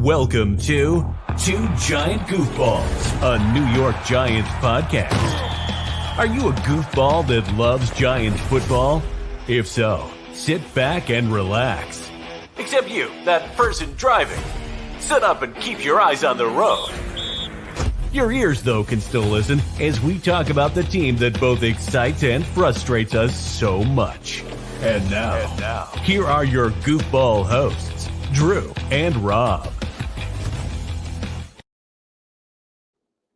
Welcome to Two Giant Goofballs, a New York Giants podcast. Are you a goofball that loves Giants football? If so, sit back and relax. Except you, that person driving. Sit up and keep your eyes on the road. Your ears, though, can still listen as we talk about the team that both excites and frustrates us so much. And now, here are your goofball hosts, Drew and Rob.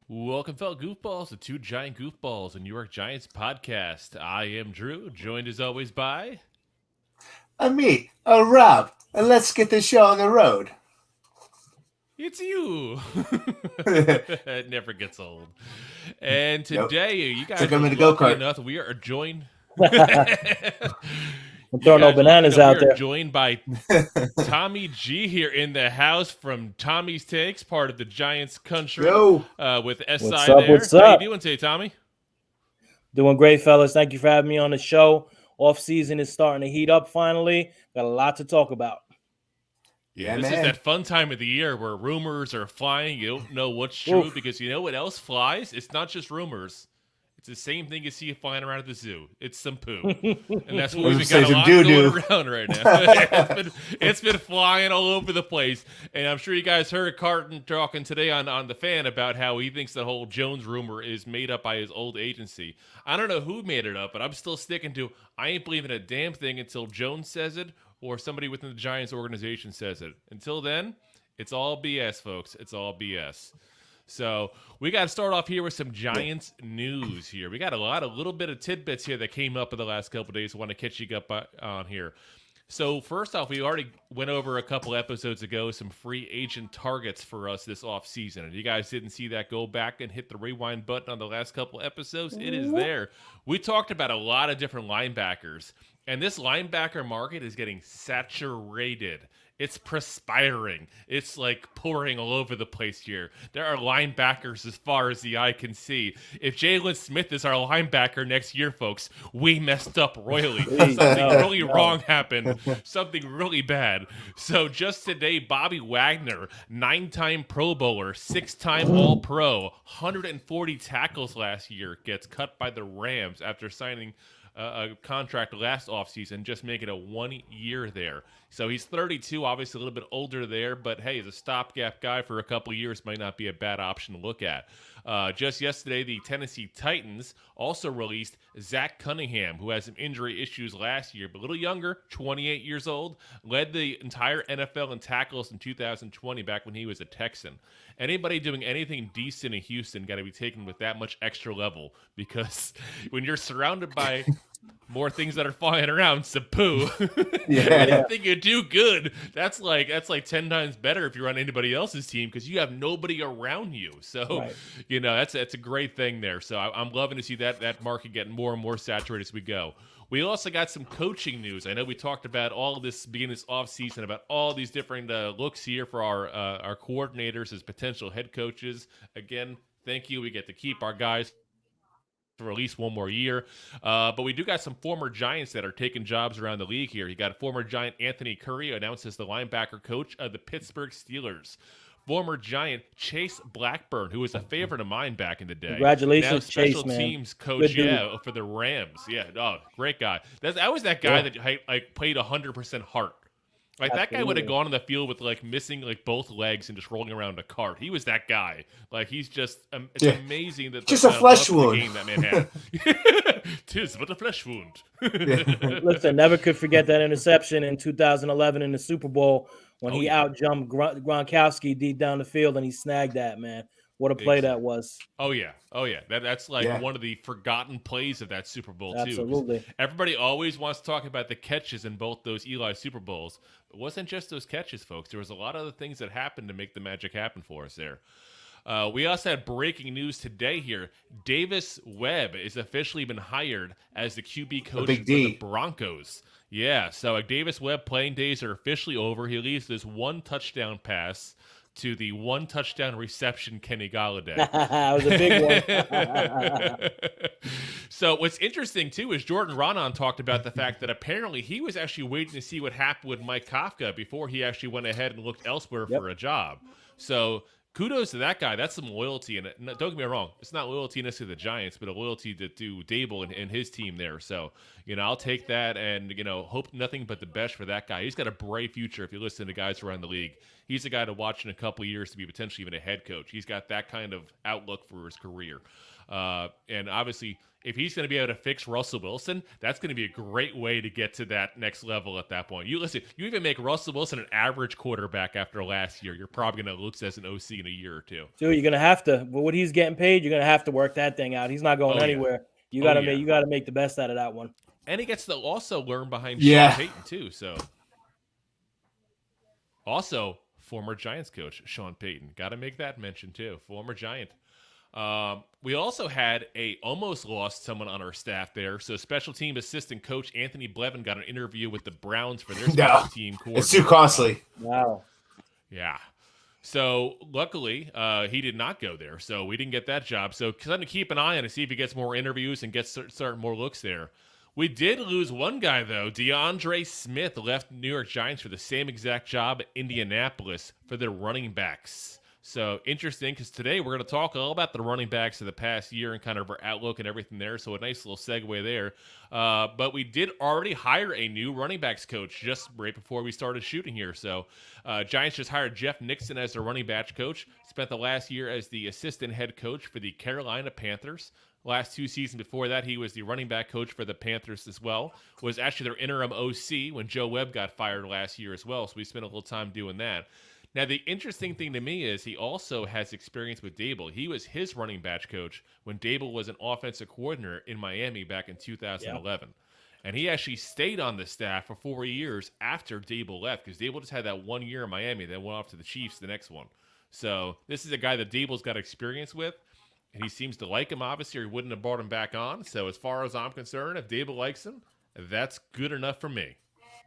Welcome, fellow goofballs, to Two Giant Goofballs, a New York Giants podcast. I am Drew, joined as always by... Me, Rob, and let's get this show on the road. It's you. It never gets old. And today, you guys are lucky enough, we are joined... I'm throwing no bananas out there. Joined by Tommy G here in the house from Tommy's Takes, part of the Giants country. With SI what's there. Up, what's up? How you doing today, Tommy? Doing great, fellas. Thank you for having me on the show. Off season is starting to heat up finally. Got a lot to talk about. Yeah, this is that fun time of the year where rumors are flying. You don't know what's true because you know what else flies? It's not just rumors. It's the same thing you see flying around at the zoo. It's some poo. And that's what we've got a lot going around right now. It's been flying all over the place. And I'm sure you guys heard Carton talking today on The Fan about how he thinks the whole Jones rumor is made up by his old agency. I don't know who made it up, but I'm still sticking to I ain't believing a damn thing until Jones says it or somebody within the Giants organization says it. Until then, it's all BS, folks. It's all BS. So we got to start off here with some Giants news here. We got a little bit of tidbits here that came up in the last couple of days. I want to catch you up on here. So first off, we already went over a couple episodes ago some free agent targets for us this offseason. And you guys didn't see that, go back and hit the rewind button on the last couple episodes. It is there. We talked about a lot of different linebackers. And this linebacker market is getting saturated. It's perspiring. It's like pouring all over the place here. There are linebackers as far as the eye can see. If Jalen Smith is our linebacker next year, folks, we messed up royally. Something really wrong happened. Something really bad. So just today, Bobby Wagner, 9-time Pro Bowler, 6-time All-Pro, 140 tackles last year, gets cut by the Rams after signing a contract last offseason, just making it a 1 year there. So he's 32, obviously a little bit older there, but hey, as a stopgap guy for a couple years might not be a bad option to look at. Just yesterday, the Tennessee Titans also released Zach Cunningham, who had some injury issues last year, but a little younger, 28 years old, led the entire NFL in tackles in 2020 back when he was a Texan. Anybody doing anything decent in Houston got to be taken with that much extra level, because when you're surrounded by more things that are flying around, some poo. Anything you do good, that's like 10 times better if you're on anybody else's team because you have nobody around you. So, you know, that's a great thing there. So I'm loving to see that market getting more and more saturated as we go. We also got some coaching news. I know we talked about all of this beginning this offseason, about all these different looks here for our coordinators as potential head coaches. Again, thank you. We get to keep our guys for at least one more year. But we do got some former Giants that are taking jobs around the league here. You got former Giant Anthony Curry announced as the linebacker coach of the Pittsburgh Steelers. Former Giant Chase Blackburn, who was a favorite of mine back in the day. Congratulations, now special Chase, man. teams coach, for the Rams. Yeah, great guy. That was that guy that played 100% heart. Like, absolutely. That guy would have gone on the field with, like, missing, like, both legs and just rolling around a cart. He was that guy. Like, he's just it's amazing that just a flesh wound game that man had. 'Tis but a flesh wound. Listen, never could forget that interception in 2011 in the Super Bowl when he out-jumped Gronkowski deep down the field and he snagged that, man. What a play that was. Oh, yeah. That's one of the forgotten plays of that Super Bowl, too. Absolutely. Everybody always wants to talk about the catches in both those Eli Super Bowls. It wasn't just those catches, folks. There was a lot of other things that happened to make the magic happen for us there. We also had breaking news today here. Davis Webb is officially been hired as the QB coach for the Broncos. Yeah, so Davis Webb playing days are officially over. He leaves this one touchdown pass to the 1 touchdown reception Kenny Galladay. That was a big one. So what's interesting, too, is Jordan Ronan talked about the fact that apparently he was actually waiting to see what happened with Mike Kafka before he actually went ahead and looked elsewhere for a job. So kudos to that guy. That's some loyalty. And don't get me wrong, it's not loyalty necessarily to the Giants, but a loyalty to Dable and his team there. So, I'll take that and, hope nothing but the best for that guy. He's got a bright future if you listen to guys around the league. He's a guy to watch in a couple of years to be potentially even a head coach. He's got that kind of outlook for his career. And obviously, if he's going to be able to fix Russell Wilson, that's going to be a great way to get to that next level at that point. You even make Russell Wilson an average quarterback after last year, you're probably going to look as an OC in a year or two. Dude, you're going to have to. But what he's getting paid, you're going to have to work that thing out. He's not going anywhere. You got to make the best out of that one. And he gets to also learn behind Sean Payton too. So, also former Giants coach Sean Payton, got to make that mention too. Former Giant. We also had almost lost someone on our staff there. So special team assistant coach Anthony Blevin got an interview with the Browns for their special team coordinator. It's too costly. Wow. Yeah. So luckily, he did not go there. So we didn't get that job. So kind of keep an eye on to see if he gets more interviews and gets certain more looks there. We did lose one guy, though. DeAndre Smith left New York Giants for the same exact job at Indianapolis for their running backs. So interesting, because today we're going to talk all about the running backs of the past year and kind of our outlook and everything there. So a nice little segue there. But we did already hire a new running backs coach just right before we started shooting here. So Giants just hired Jeff Nixon as their running backs coach. Spent the last year as the assistant head coach for the Carolina Panthers. Last 2 seasons before that, he was the running back coach for the Panthers as well. Was actually their interim OC when Joe Webb got fired last year as well. So we spent a little time doing that. Now, the interesting thing to me is he also has experience with Dable. He was his running back coach when Dable was an offensive coordinator in Miami back in 2011. And he actually stayed on the staff for 4 years after Dable left because Dable just had that 1 year in Miami, then went off to the Chiefs the next one. So this is a guy that Dable's got experience with. And he seems to like him, obviously, or he wouldn't have brought him back on. So as far as I'm concerned, if Dable likes him, that's good enough for me.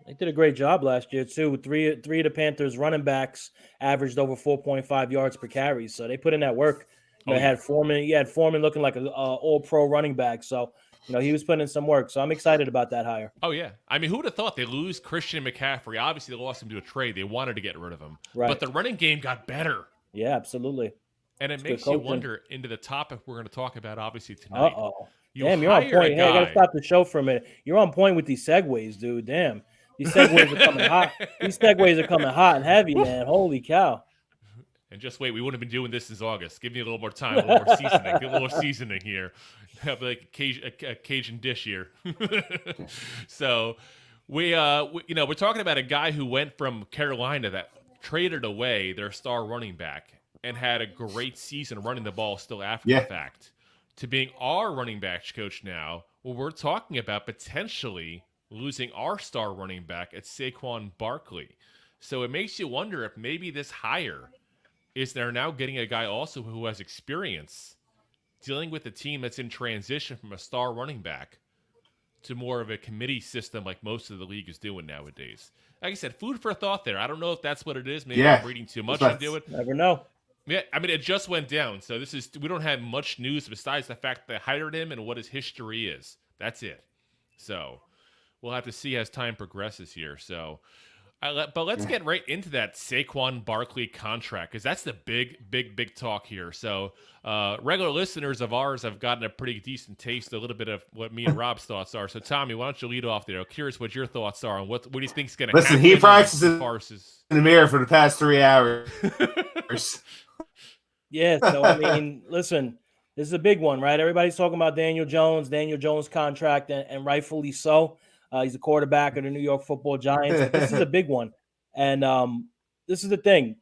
They did a great job last year, too. Three of the Panthers' running backs averaged over 4.5 yards per carry. So they put in that work. They had Foreman. You had Foreman looking like an all-pro running back. So, he was putting in some work. So I'm excited about that hire. Oh, yeah. I mean, who would have thought they lose Christian McCaffrey? Obviously, they lost him to a trade. They wanted to get rid of him. Right. But the running game got better. Yeah, absolutely. And it makes you wonder into the topic we're going to talk about, obviously, tonight. Damn, you're on point. Hey, I got to stop the show for a minute. You're on point with these segues, dude. Damn. These segues are coming hot. These segues are coming hot and heavy, man. Holy cow. And just wait, we wouldn't have been doing this since August. Give me a little more time, a little more seasoning. Get a little more seasoning here. Have like a Cajun dish here. So we're talking about a guy who went from Carolina that traded away their star running back and had a great season running the ball still after the fact, to being our running backs coach now. Well, we're talking about potentially losing our star running back at Saquon Barkley. So it makes you wonder if maybe this hire is they're now getting a guy also who has experience dealing with a team that's in transition from a star running back to more of a committee system like most of the league is doing nowadays. Like I said, food for thought there. I don't know if that's what it is. Maybe I'm reading too much into it. Never know. Yeah, I mean, it just went down. So we don't have much news besides the fact that they hired him and what his history is. That's it. So we'll have to see as time progresses here. So, but let's get right into that Saquon Barkley contract, because that's the big talk here. So regular listeners of ours have gotten a pretty decent taste, a little bit of what me and Rob's thoughts are. So Tommy, why don't you lead off there? I'm curious what your thoughts are on what do you think is going to happen. Listen, he practices in the mirror for the past 3 hours. Yeah, so I mean, listen, this is a big one, right? Everybody's talking about Daniel Jones contract, and rightfully so. He's a quarterback of the New York Football Giants. This is a big one. And this is the thing.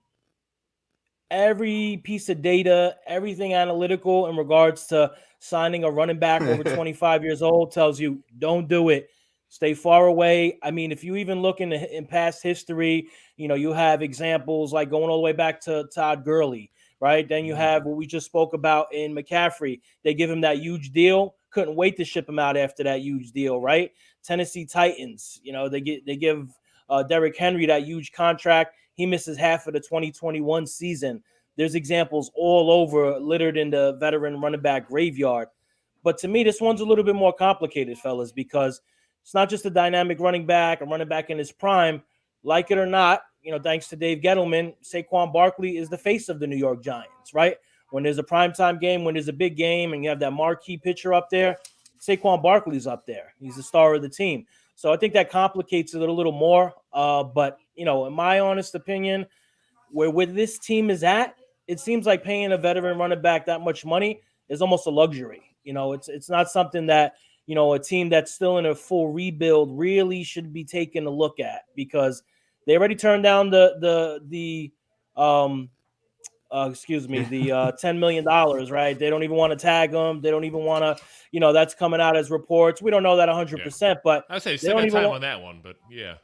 Every piece of data, everything analytical in regards to signing a running back over 25 years old tells you don't do it. Stay far away. I mean, if you even look in past history, you have examples like going all the way back to Todd Gurley, right? Then you have what we just spoke about in McCaffrey. They give him that huge deal. Couldn't wait to ship him out after that huge deal, right? Tennessee Titans, they give Derrick Henry that huge contract. he misses half of the 2021 season. There's examples all over littered in the veteran running back graveyard. But to me, this one's a little bit more complicated, fellas, because it's not just a dynamic running back, a running back in his prime. Like it or not, thanks to Dave Gettleman, Saquon Barkley is the face of the New York Giants, right? When there's a primetime game, when there's a big game, and you have that marquee pitcher up there, Saquon Barkley's up there. He's the star of the team. So I think that complicates it a little more. But, in my honest opinion, where this team is at, it seems like paying a veteran running back that much money is almost a luxury. It's not something that, a team that's still in a full rebuild really should be taking a look at, because they already turned down the $10 million, right? They don't even want to tag them. They don't even want to, that's coming out as reports. We don't know that 100%, but I'd say they don't second even time on that one, but yeah.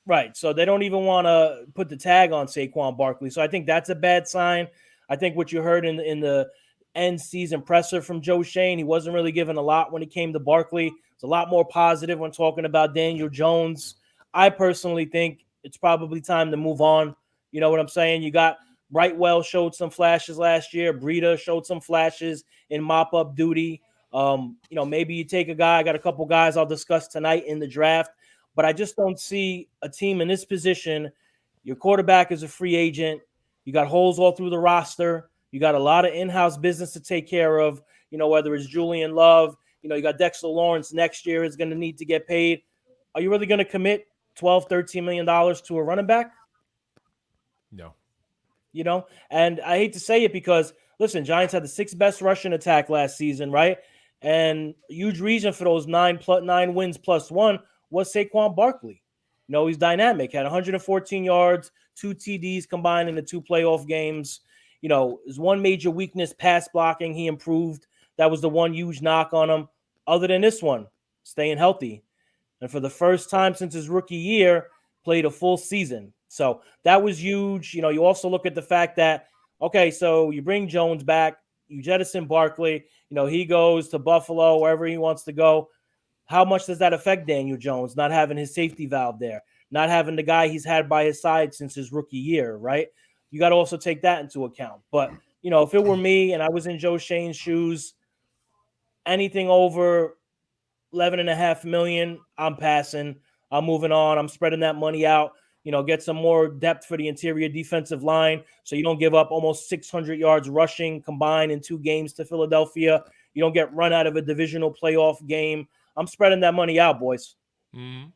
Right. So they don't even want to put the tag on Saquon Barkley. So I think that's a bad sign. I think what you heard in the end season presser from Joe Shane, he wasn't really given a lot when it came to Barkley. It's a lot more positive when talking about Daniel Jones. I personally think it's probably time to move on. You know what I'm saying? You got Brightwell showed some flashes last year. Breida showed some flashes in mop-up duty. Maybe you take a guy. I got a couple guys I'll discuss tonight in the draft. But I just don't see a team in this position. Your quarterback is a free agent. You got holes all through the roster. You got a lot of in-house business to take care of, whether it's Julian Love. You got Dexter Lawrence next year is going to need to get paid. Are you really going to commit $12, $13 million to a running back? No. And I hate to say it because, listen, Giants had the 6th best rushing attack last season, right? And a huge reason for those 9 wins plus 1 was Saquon Barkley. He's dynamic, had 114 yards, 2 TDs combined in the 2 playoff games. His one major weakness, pass blocking, he improved. That was the one huge knock on him. Other than this one, staying healthy. And for the first time since his rookie year, played a full season. So that was huge. You also look at the fact that, okay, so you bring Jones back, you jettison Barkley, he goes to Buffalo, wherever he wants to go. How much does that affect Daniel Jones, not having his safety valve there, not having the guy he's had by his side since his rookie year, right? You got to also take that into account. But, if it were me and I was in Joe Shane's shoes, anything over $11.5 million, I'm passing. I'm moving on. I'm spreading that money out. Get some more depth for the interior defensive line so you don't give up almost 600 yards rushing combined in 2 games to Philadelphia. You don't get run out of a divisional playoff game. I'm spreading that money out, boys. Mm-hmm.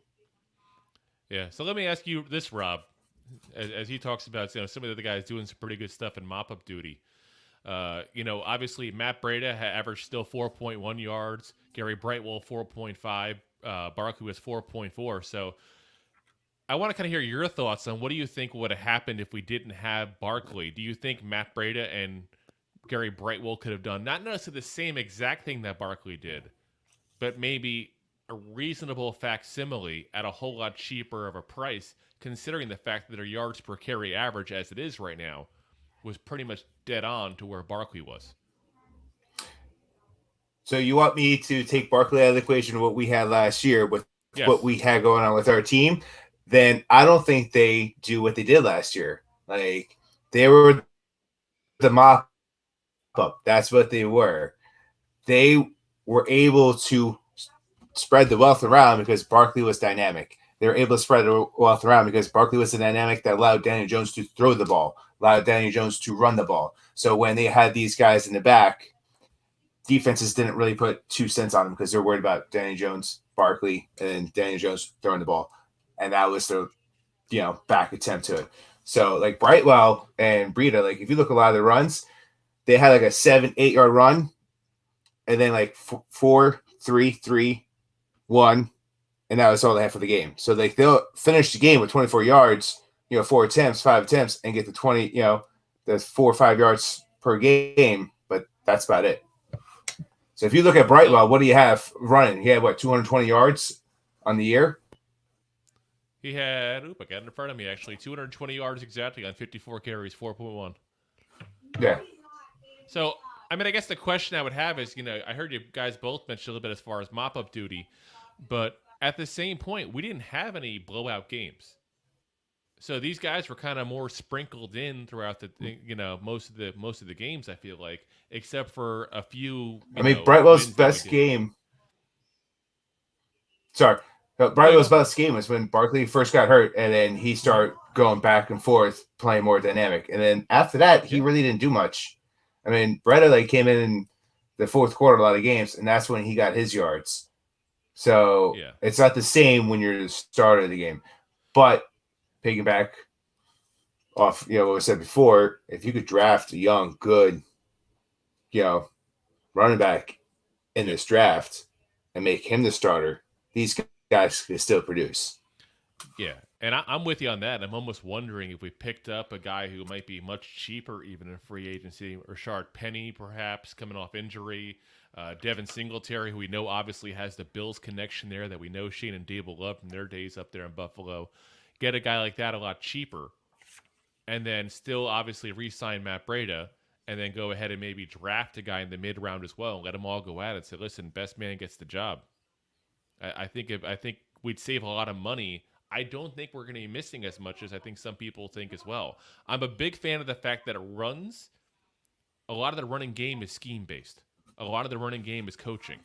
Yeah. So let me ask you this, Rob, as he talks about, some of the other guys doing some pretty good stuff in mop-up duty. Obviously Matt Breida averaged still 4.1 yards. Gary Brightwell 4.5. Barkley was 4.4. So I want to kind of hear your thoughts on what do you think would have happened if we didn't have Barkley? Do you think Matt Breida and Gary Brightwell could have done not necessarily the same exact thing that Barkley did, but maybe a reasonable facsimile at a whole lot cheaper of a price, considering the fact that their yards per carry average, as it is right now, was pretty much dead on to where Barkley was? So you want me to take Barkley out of the equation, what we had last year with what we had going on with our team? Then I don't think they do what they did last year. Like, they were the mop-up. That's what they were. They were able to spread the wealth around because Barkley was dynamic. They were able to spread the wealth around because Barkley was the dynamic that allowed Daniel Jones to throw the ball, allowed Daniel Jones to run the ball. So when they had these guys in the back, defenses didn't really put 2 cents on them because they're worried about Daniel Jones, Barkley, and Daniel Jones throwing the ball. And that was their, back attempt to it. So, like, Brightwell and Breida, like, if you look at a lot of the runs, they had like a 7-8 yard run, and then like 4, 3, 3, 1, and that was all they had for the game. So, like, they'll finish the game with 24 yards, 4 attempts, 5 attempts, and get the 20, the 4 or 5 yards per game, but that's about it. So if you look at Brightwell, what do you have running? He had, 220 yards on the year? He had, I got it in front of me, actually, 220 yards exactly on 54 carries, 4.1. Yeah. So, I guess the question I would have is, I heard you guys both mention a little bit as far as mop-up duty, but at the same point, we didn't have any blowout games. So these guys were kind of more sprinkled in throughout the most of the games. I feel like, except for a few. Brightwell's wins best game. Sorry, Brightwell's best game was when Barkley first got hurt, and then he started going back and forth, playing more dynamic. And then after that, he really didn't do much. I mean, Breida came in the fourth quarter a lot of games, and that's when he got his yards. So it's not the same when you're the starter of the game. But piggyback off, what was said before, if you could draft a young, good, running back in this draft and make him the starter, these guys can still produce. Yeah, and I'm with you on that. I'm almost wondering if we picked up a guy who might be much cheaper even in free agency, Rashard Penny perhaps coming off injury, Devin Singletary, who we know obviously has the Bills connection there that we know Shane and Dave will love from their days up there in Buffalo. Get a guy like that a lot cheaper, and then still obviously re-sign Matt Breida, and then go ahead and maybe draft a guy in the mid-round as well and let them all go at it and say, listen, best man gets the job. I think we'd save a lot of money. I don't think we're going to be missing as much as I think some people think as well. I'm a big fan of the fact that a lot of the running game is scheme-based. A lot of the running game is coaching.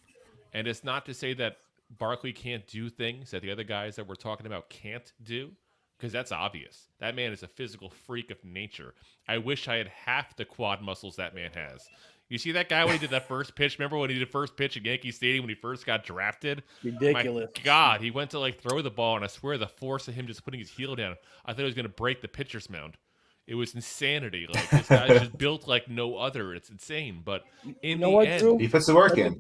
And it's not to say that Barkley can't do things that the other guys that we're talking about can't do, because that's obvious. That man is a physical freak of nature. I wish I had half the quad muscles that man has. You see that guy when he did that first pitch? Remember when he did the first pitch at Yankee Stadium when he first got drafted? Ridiculous. My God, he went to throw the ball, and I swear the force of him just putting his heel down, I thought he was going to break the pitcher's mound. It was insanity. This guy's just built like no other. It's insane. But in the end, Drew? He puts the work in.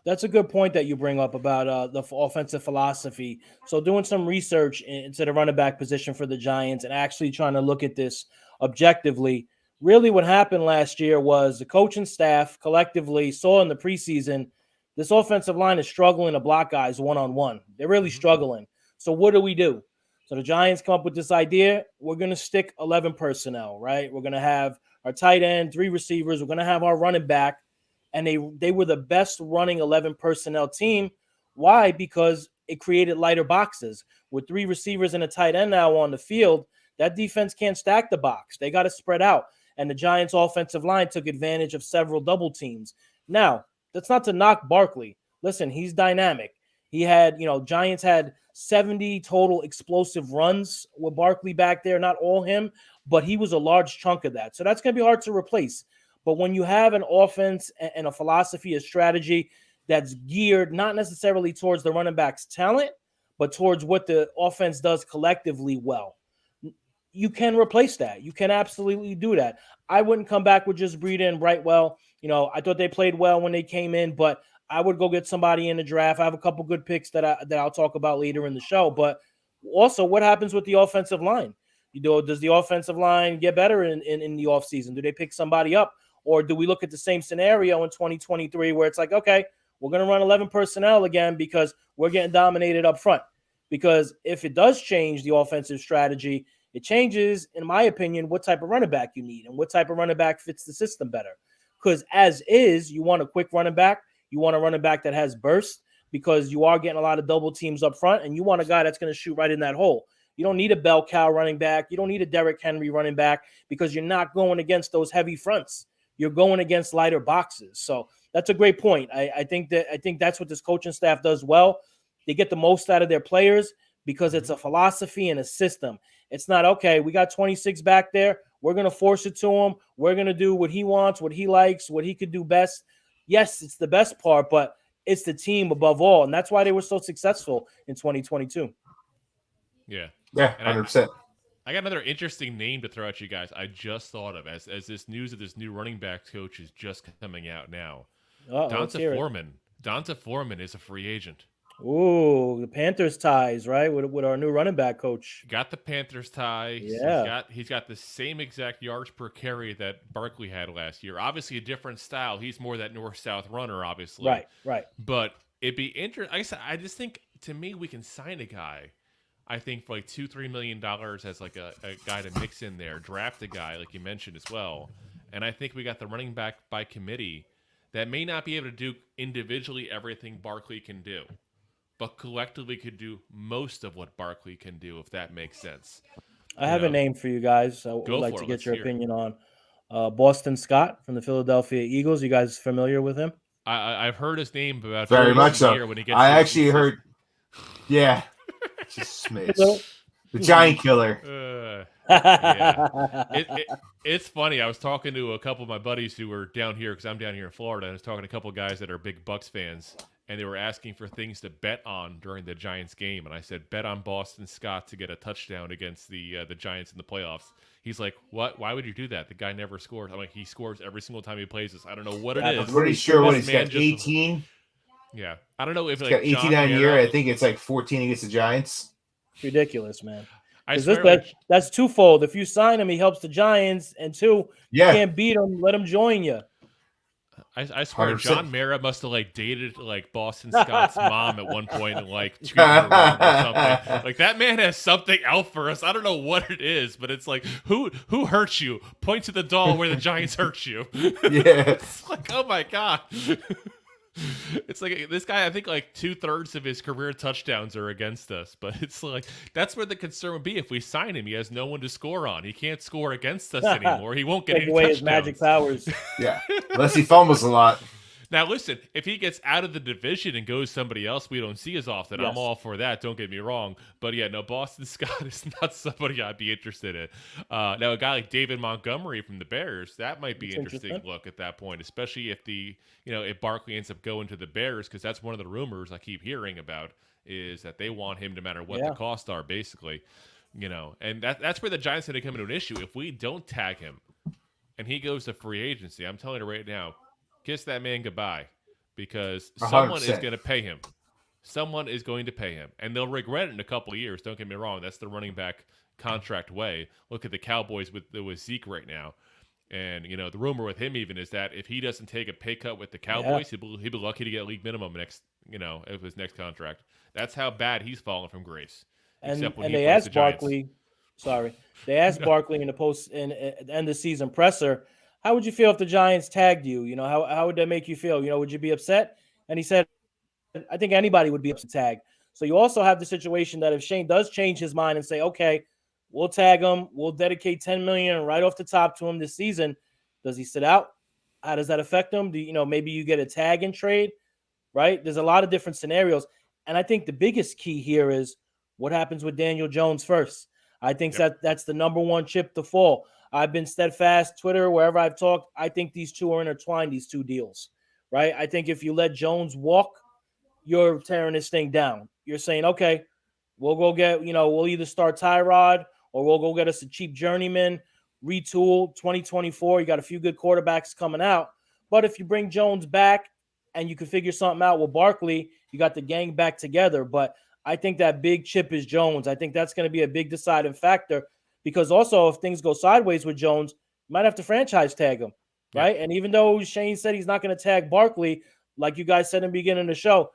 That's a good point that you bring up about the offensive philosophy. So doing some research into the running back position for the Giants and actually trying to look at this objectively, really what happened last year was the coaching staff collectively saw in the preseason this offensive line is struggling to block guys one-on-one. They're really struggling. So what do? So the Giants come up with this idea. We're going to stick 11 personnel, right? We're going to have our tight end, 3 receivers. We're going to have our running back. And they were the best running 11 personnel team. Why? Because it created lighter boxes. With 3 receivers and a tight end now on the field, that defense can't stack the box. They got to spread out. And the Giants' offensive line took advantage of several double teams. Now, that's not to knock Barkley. Listen, he's dynamic. He had, Giants had 70 total explosive runs with Barkley back there. Not all him, but he was a large chunk of that. So that's going to be hard to replace. But when you have an offense and a philosophy, a strategy that's geared not necessarily towards the running back's talent, but towards what the offense does collectively well, you can replace that. You can absolutely do that. I wouldn't come back with just Breida and Brightwell. I thought they played well when they came in, but I would go get somebody in the draft. I have a couple good picks that I'll talk about later in the show. But also, what happens with the offensive line? Does the offensive line get better in the offseason? Do they pick somebody up? Or do we look at the same scenario in 2023 where it's like, okay, we're going to run 11 personnel again because we're getting dominated up front? Because if it does change the offensive strategy, it changes, in my opinion, what type of running back you need and what type of running back fits the system better. Because as is, you want a quick running back. You want a running back that has burst because you are getting a lot of double teams up front, and you want a guy that's going to shoot right in that hole. You don't need a bell cow running back. You don't need a Derrick Henry running back because you're not going against those heavy fronts. You're going against lighter boxes. So that's a great point. I think that's what this coaching staff does well. They get the most out of their players because it's a philosophy and a system. It's not, okay, we got 26 back there. We're going to force it to him. We're going to do what he wants, what he likes, what he could do best. Yes, it's the best part, but it's the team above all. And that's why they were so successful in 2022. Yeah. Yeah, 100%. I got another interesting name to throw at you guys. I just thought of as this news of this new running back coach is just coming out now. Donta Foreman. Donta Foreman is a free agent. Ooh, the Panthers ties, right? With our new running back coach. Got the Panthers tie. Yeah. He's got the same exact yards per carry that Barkley had last year. Obviously a different style. He's more that north-south runner, obviously. Right. But it'd be interesting. Like I said, I just think, to me, we can sign a guy, I think, for $2-3 million as like a guy to mix in there, draft a guy like you mentioned as well. And I think we got the running back by committee that may not be able to do individually everything Barkley can do, but collectively could do most of what Barkley can do, if that makes sense. I have a name for you guys. I would like to get your opinion on Boston Scott from the Philadelphia Eagles. You guys familiar with him? I've heard his name about very much so. Year when he gets I actually heard, yeah, just smidge. The Giant Killer. It's funny. I was talking to a couple of my buddies who were down here because I'm down here in Florida. And I was talking to a couple of guys that are big Bucks fans, and they were asking for things to bet on during the Giants game. And I said, bet on Boston Scott to get a touchdown against the Giants in the playoffs. He's like, what? Why would you do that? The guy never scores. I'm like, he scores every single time he plays this. I don't know what it is. I'm pretty sure what he's got 18. Yeah, I don't know if he's got 18 on year. I think it's like 14 against the Giants. Ridiculous, man. That's twofold. If you sign him, he helps the Giants, and two, you can't beat him. Let him join you. I swear, 100%. John Mara must have dated Boston Scott's mom at one point and treated her wrong or something. Like, that man has something out for us. I don't know what it is, but it's like, who hurt you? Point to the doll where the Giants hurt you. Yeah, it's like, oh my god. It's like this guy, I think 2/3 of his career touchdowns are against us, but it's like that's where the concern would be. If we sign him, he has no one to score on. He can't score against us anymore. He won't get any away touchdowns. His magic powers. Yeah, unless he fumbles a lot. Now, listen, if he gets out of the division and goes somebody else we don't see as often, I'm all for that. Don't get me wrong. But, yeah, no, Boston Scott is not somebody I'd be interested in. Now, a guy like David Montgomery from the Bears, that might be an interesting look at that point, especially if if Barkley ends up going to the Bears, because that's one of the rumors I keep hearing about is that they want him no matter what the costs are, basically. And that's where the Giants are going to come into an issue. If we don't tag him and he goes to free agency, I'm telling you right now, kiss that man goodbye, because someone 100%. is going to pay him. Someone is going to pay him, and they'll regret it in a couple of years. Don't get me wrong. That's the running back contract way. Look at the Cowboys with Zeke right now. And, the rumor with him even is that if he doesn't take a pay cut with the Cowboys, he'll be lucky to get league minimum of his next contract. That's how bad he's fallen from grace. And they asked Barkley, Barkley in the end of season presser, how would you feel if the Giants tagged you? How would that make you feel? Would you be upset? And he said, I think anybody would be upset tagged. So you also have the situation that if Shane does change his mind and say, okay, we'll tag him, we'll dedicate $10 million right off the top to him this season, does he sit out? How does that affect him? Maybe you get a tag and trade, right? There's a lot of different scenarios. And I think the biggest key here is what happens with Daniel Jones first. I think that's the number one chip to fall. I've been steadfast, Twitter, wherever I've talked. I think these two are intertwined, these two deals, right? I think if you let Jones walk, you're tearing this thing down. You're saying, okay, we'll go get, we'll either start Tyrod or we'll go get us a cheap journeyman, retool 2024. You got a few good quarterbacks coming out. But if you bring Jones back and you can figure something out with Barkley, you got the gang back together. But I think that big chip is Jones. I think that's going to be a big deciding factor. Because also, if things go sideways with Jones, you might have to franchise tag him, right? And even though Shane said he's not going to tag Barkley, like you guys said in the beginning of the show,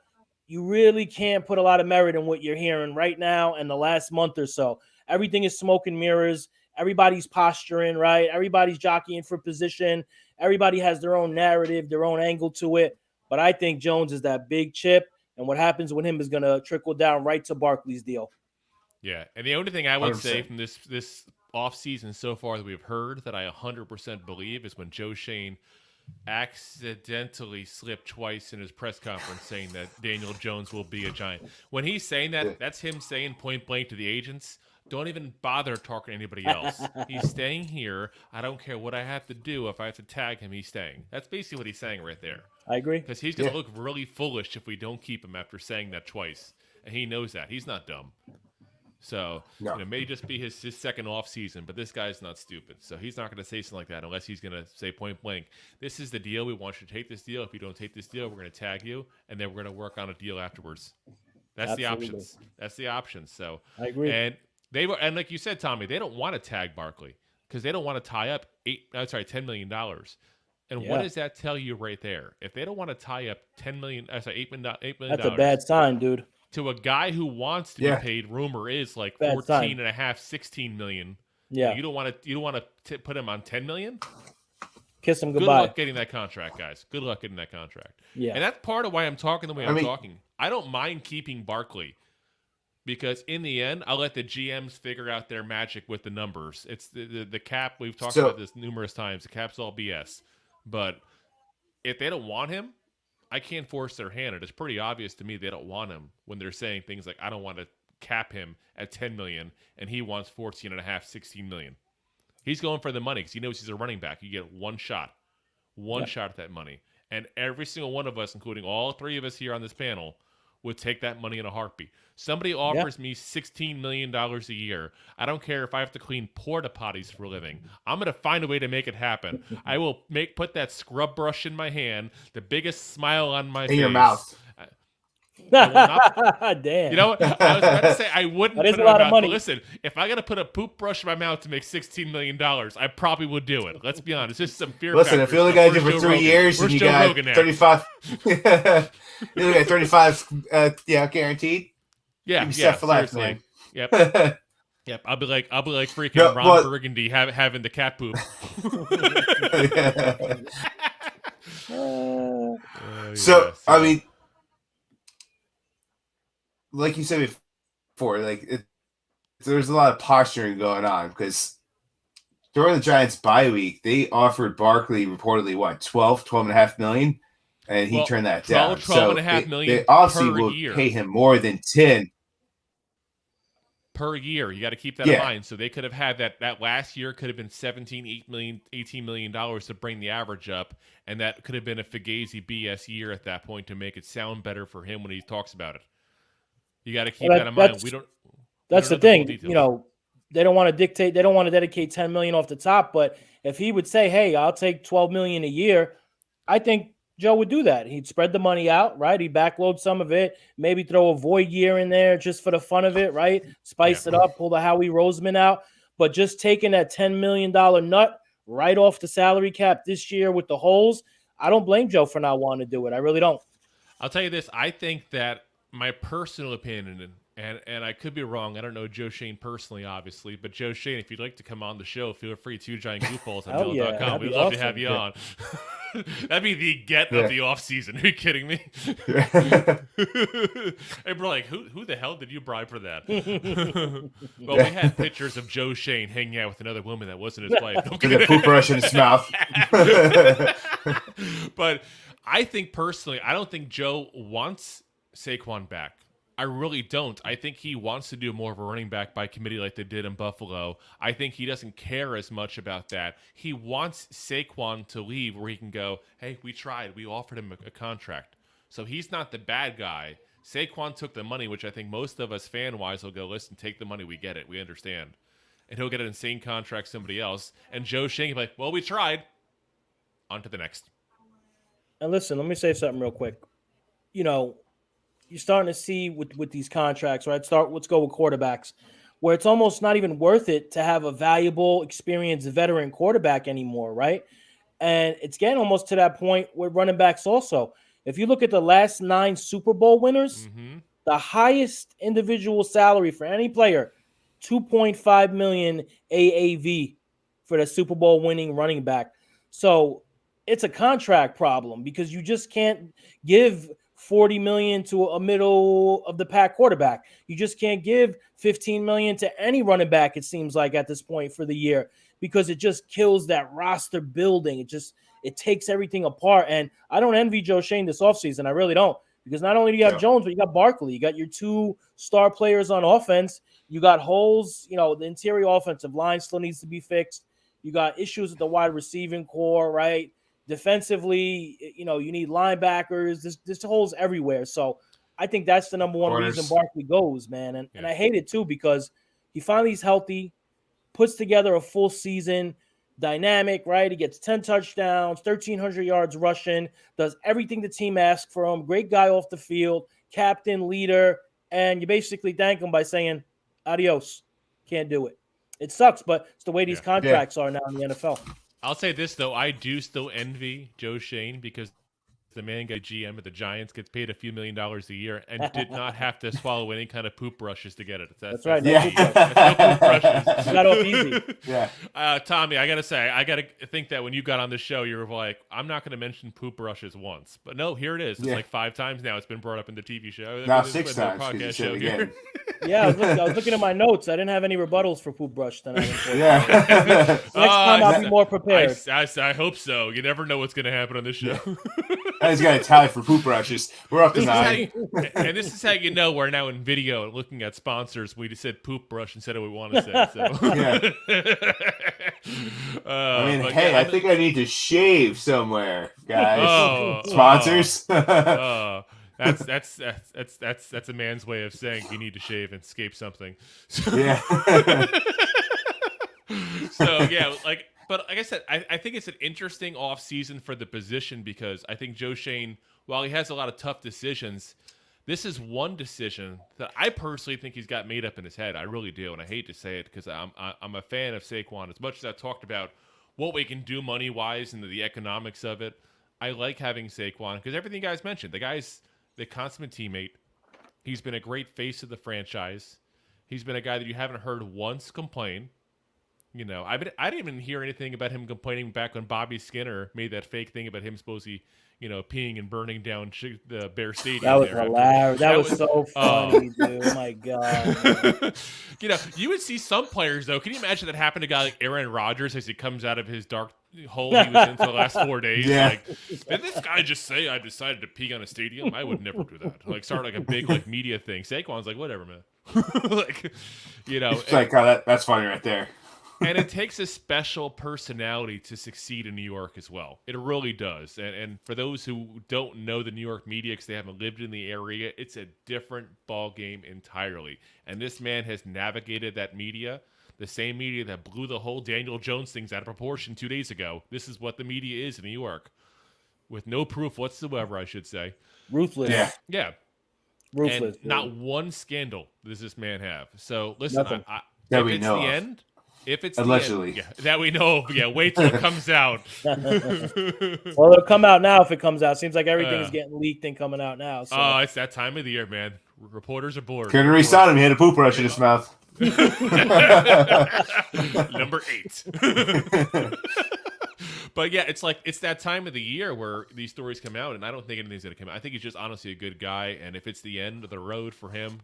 you really can't put a lot of merit in what you're hearing right now and the last month or so. Everything is smoke and mirrors. Everybody's posturing, right? Everybody's jockeying for position. Everybody has their own narrative, their own angle to it. But I think Jones is that big chip, and what happens with him is going to trickle down right to Barkley's deal. Yeah, and the only thing I would 100%. say from this offseason so far that we've heard that I 100% believe is when Joe Shane accidentally slipped twice in his press conference saying that Daniel Jones will be a Giant. When he's saying that, that's him saying point blank to the agents, don't even bother talking to anybody else. He's staying here. I don't care what I have to do. If I have to tag him, he's staying. That's basically what he's saying right there. I agree. Because he's going to look really foolish if we don't keep him after saying that twice. And he knows that. He's not dumb. So, it may just be his second off season, but this guy's not stupid. So he's not going to say something like that unless he's going to say point blank, this is the deal. We want you to take this deal. If you don't take this deal, we're going to tag you, and then we're going to work on a deal afterwards. That's the options. That's the options. So I agree. And like you said, Tommy, they don't want to tag Barkley because they don't want to tie up $10 million. And what does that tell you right there? If they don't want to tie up $8 million, that's a bad sign, dude. To a guy who wants to be paid, rumor is like 14 and a half, 16 million. Yeah. You don't want to put him on 10 million? Kiss him goodbye. Good luck getting that contract, guys. Good luck getting that contract. Yeah. And that's part of why I'm talking the way I'm talking. I don't mind keeping Barkley because in the end, I'll let the GMs figure out their magic with the numbers. It's the cap. We've talked about this numerous times. The cap's all BS. But if they don't want him, I can't force their hand. It's pretty obvious to me they don't want him when they're saying things like, I don't want to cap him at $10 million and he wants 14.5, $16 million. He's going for the money because he knows he's a running back. You get one shot at that money. And every single one of us, including all three of us here on this panel, would take that money in a heartbeat. Somebody offers me $16 million a year. I don't care if I have to clean porta potties for a living. I'm going to find a way to make it happen. I will put that scrub brush in my hand, the biggest smile on my face. In your mouth. Damn. You know what? I was about to say I wouldn't put it in my mouth. But listen, if I got to put a poop brush in my mouth to make $16 million, I probably would do it. Let's be honest. It's just some fear. Listen, if you only got to do for 3 years and you got 35, you got 35, guaranteed. Yeah, set for life, man. Yep. Yep. I'll be like freaking Ron Burgundy having the cat poop. I mean, like you said before, there's a lot of posturing going on because during the Giants bye week, they offered Barkley reportedly $12.5 million, and he turned that down. $12.5 million they obviously will pay him more than 10 per year. You got to keep that in mind. So they could have had that last year could have been $18 million to bring the average up, and that could have been a Fugazi BS year at that point to make it sound better for him when he talks about it. You got to keep that in mind. That's the thing. You know, they don't want to dictate. They don't want to dedicate $10 million off the top. But if he would say, "Hey, I'll take $12 million a year," I think Joe would do that. He'd spread the money out, right? He'd backload some of it, maybe throw a void year in there just for the fun of it, right? Spice it up, pull the Howie Roseman out. But just taking that $10 million nut right off the salary cap this year with the holes, I don't blame Joe for not wanting to do it. I really don't. I'll tell you this. I think that my personal opinion, and I could be wrong. I don't know Joe Shane personally, obviously. But Joe Shane, if you'd like to come on the show, feel free to. GiantGoofballs@mail.com. We'd love to have you on. That'd be the of the off season. Are you kidding me? Hey, bro, like who the hell did you bribe for that? Well, we had pictures of Joe Shane hanging out with another woman that wasn't his wife. With a poop brush in his mouth. But I think personally, I don't think Joe wants Saquon back. I really don't. I think he wants to do more of a running back by committee like they did in Buffalo. I think he doesn't care as much about that. He wants Saquon to leave where he can go, hey, we tried. We offered him a contract. So he's not the bad guy. Saquon took the money, which I think most of us fan-wise will go, listen, take the money. We get it. We understand. And he'll get an insane contract somebody else. And Joe Shane will be like, well, we tried. On to the next. And listen, let me say something real quick. You know, you're starting to see with these contracts, right? Let's go with quarterbacks, where it's almost not even worth it to have a valuable, experienced veteran quarterback anymore, right? And it's getting almost to that point with running backs also. If you look at the last 9 Super Bowl winners, the highest individual salary for any player, $2.5 million AAV for the Super Bowl winning running back. So it's a contract problem because you just can't give $40 million to a middle of the pack quarterback. You just can't give $15 million to any running back, it seems like, at this point for the year, because it just kills that roster building. It takes everything apart. And I don't envy Joe Shane this offseason. I really don't. Because not only do you have Jones, but you got Barkley. You got your 2 star players on offense. You got holes. You know, the interior offensive line still needs to be fixed. You got issues with the wide receiving core, right? Defensively, you know, you need linebackers. There's holes everywhere. So I think that's the number one reason Barkley goes, man. And I hate it too because he finally is healthy, puts together a full season, dynamic, right? He gets 10 touchdowns, 1,300 yards rushing, does everything the team asks for him. Great guy off the field, captain, leader, and you basically thank him by saying, adios. Can't do it. It sucks, but it's the way these contracts are now in the NFL. I'll say this, though. I do still envy Joe Shane because The man got a GM at the Giants, gets paid a few $1 million a year, and did not have to swallow any kind of poop brushes to get it. That's right. No poop brushes. Got off easy. Yeah. Tommy, I got to say, I got to think that when you got on the show, you were like, I'm not going to mention poop brushes once. But no, here it is. It's like 5 times now. It's been brought up in the TV show. Now 6 times. Podcast show again. Yeah, I was looking at my notes. I didn't have any rebuttals for poop brush tonight. Yeah. Next time I'll be more prepared. I hope so. You never know what's going to happen on this show. I just got a tally for poop brushes. We're up to 9. And this is how you know we're now in video and looking at sponsors. We just said poop brush instead of what we want to say. So. Yeah. I mean, hey, I think I need to shave somewhere, guys. Sponsors. That's a man's way of saying you need to shave and escape something. Yeah. So yeah, but like I said, I think it's an interesting off season for the position because I think Joe Schoen, while he has a lot of tough decisions, this is one decision that I personally think he's got made up in his head. I really do, and I hate to say it because I'm a fan of Saquon. As much as I've talked about what we can do money wise and the economics of it, I like having Saquon because everything you guys mentioned. The guy's the consummate teammate. He's been a great face of the franchise. He's been a guy that you haven't heard once complain. You know, I didn't even hear anything about him complaining back when Bobby Skinner made that fake thing about him supposedly, peeing and burning down the Bear Stadium. That was hilarious. That was so funny, dude. Oh my god. You would see some players though. Can you imagine that happened to a guy like Aaron Rodgers as he comes out of his dark hole he was in for the last 4 days? Yeah. Like, did this guy just say I decided to pee on a stadium? I would never do that. Like, start like a big media thing. Saquon's like, whatever, man. It's like, oh, that's funny right there. And it takes a special personality to succeed in New York as well. It really does. And for those who don't know the New York media because they haven't lived in the area, it's a different ball game entirely. And this man has navigated that media, the same media that blew the whole Daniel Jones things out of proportion 2 days ago. This is what the media is in New York. With no proof whatsoever, I should say. Ruthless. Yeah. Ruthless. And not one scandal does this man have. So, listen, if it's allegedly the end, that we know of, wait till it comes out. Well, it'll come out now if it comes out. Seems like everything's getting leaked and coming out now. So. Oh, it's that time of the year, man. Reporters are bored. Couldn't resign him. He had a poop brush in his mouth. Number 8. But yeah, it's that time of the year where these stories come out, and I don't think anything's going to come out. I think he's just honestly a good guy, and if it's the end of the road for him,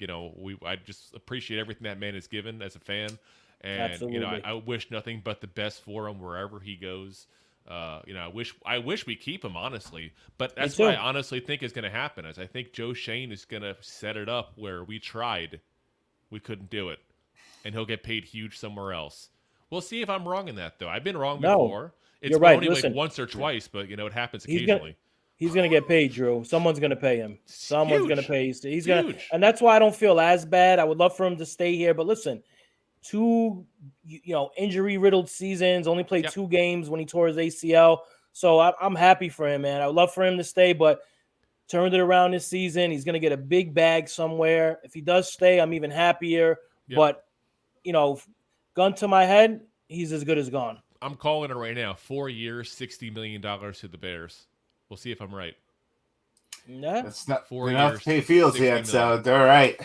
I just appreciate everything that man has given as a fan. And absolutely. I wish nothing but the best for him wherever he goes. I wish we keep him honestly, but that's what I honestly think is going to happen. Is I think Joe Schoen is going to set it up where we tried, we couldn't do it, and he'll get paid huge somewhere else. We'll see if I'm wrong in that though. I've been wrong before. It's only like once or twice, but it happens occasionally. He's going to get paid, Drew. Someone's going to pay him. Someone's going to pay. He's going to, and that's why I don't feel as bad. I would love for him to stay here, but listen. 2 injury-riddled seasons, only played 2 games when he tore his ACL. So I'm happy for him, man. I would love for him to stay, but turned it around this season. He's going to get a big bag somewhere. If he does stay, I'm even happier. Yep. But, gun to my head, he's as good as gone. I'm calling it right now. 4 years, $60 million to the Bears. We'll see if I'm right. Yeah. That's not 4 enough years, to pay Fields yet, so they're all right.